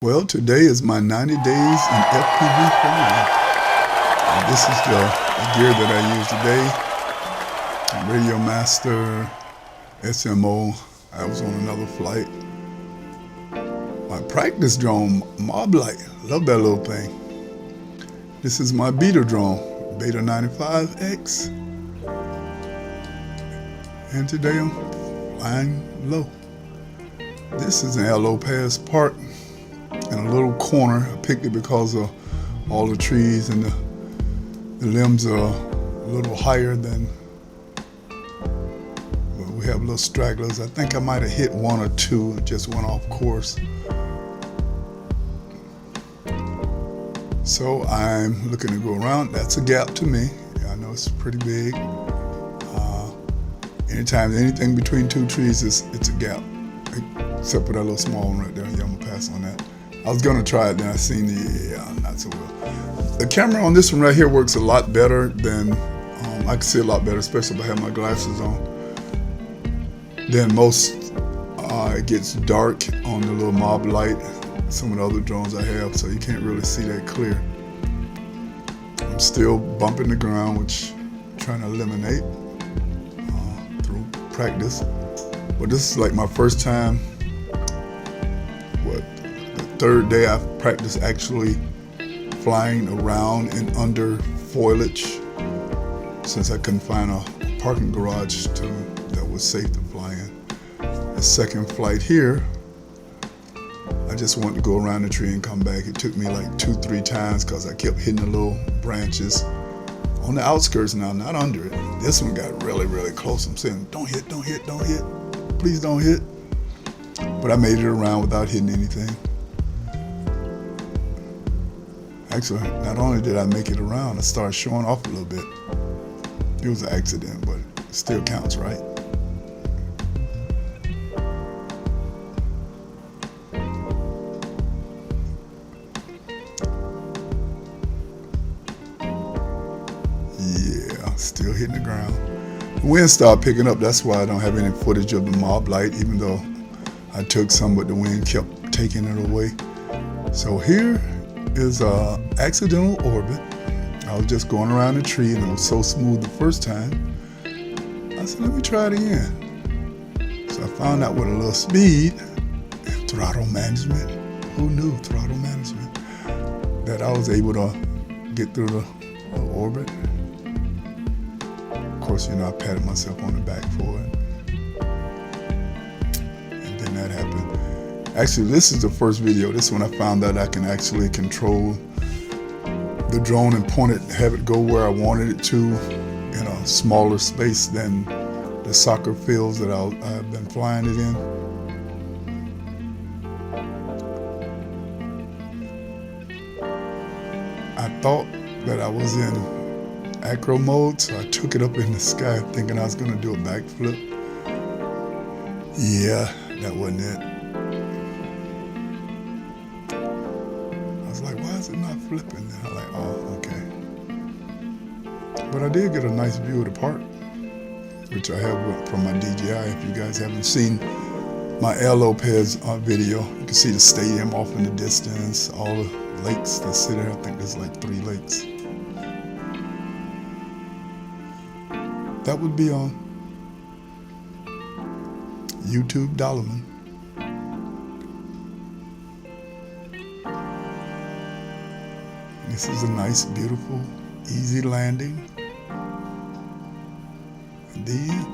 Well, today is my 90 days in FPV flying. And this is the gear that I use today. Radio Master, SMO. I was on another flight. My practice drone, Mob Light. Love that little thing. This is my beta drone, Beta 95X. And today I'm flying low. This is an LO pass park in a little corner. I picked it because of all the trees and the limbs are a little higher than, well, we have little stragglers. I think I might have hit one or two. It just went off course. So I'm looking to go around. That's a gap to me. I know it's pretty big. Anytime anything between two trees, it's a gap. Except for that little small one right there. Yeah, I'm gonna pass on that. I was gonna try it, then I seen not so well. The camera on this one right here works a lot better than, I can see a lot better, especially if I have my glasses on, than most. It gets dark on the little Mob Light, some of the other drones I have, so you can't really see that clear. I'm still bumping the ground, which I'm trying to eliminate through practice. But this is like my first time, the third day I've practiced actually flying around and under foliage, since I couldn't find a parking garage that was safe to fly in. The second flight here, I just wanted to go around the tree and come back. It took me like 2-3 times because I kept hitting the little branches on the outskirts now, not under it. This one got really, really close. I'm saying, don't hit, don't hit, don't hit. Please don't hit. But I made it around without hitting anything. Actually, not only did I make it around, I started showing off a little bit. It was an accident, but it still counts, right? Yeah, still hitting the ground. The wind started picking up. That's why I don't have any footage of the Mob Light, even though I took some, but the wind kept taking it away. So here is an accidental orbit. I was just going around the tree and it was so smooth the first time. I said, let me try it again. So I found out with a little speed and throttle management, who knew throttle management, that I was able to get through the orbit. Of course, I patted myself on the back for it. And then that happened. Actually, this is the first video. This one I found out I can actually control the drone and point it, have it go where I wanted it to in a smaller space than the soccer fields that I've been flying it in. I thought that I was in acro mode, so I took it up in the sky thinking I was going to do a backflip. Yeah, that wasn't it. I was like, why is it not flipping? And I'm like, oh, okay. But I did get a nice view of the park, which I have from my DJI. If you guys haven't seen my LO pass video, you can see the stadium off in the distance, all the lakes that sit there. I think there's like 3 lakes. That would be on YouTube Dhaliman. This is a nice, beautiful, easy landing. And then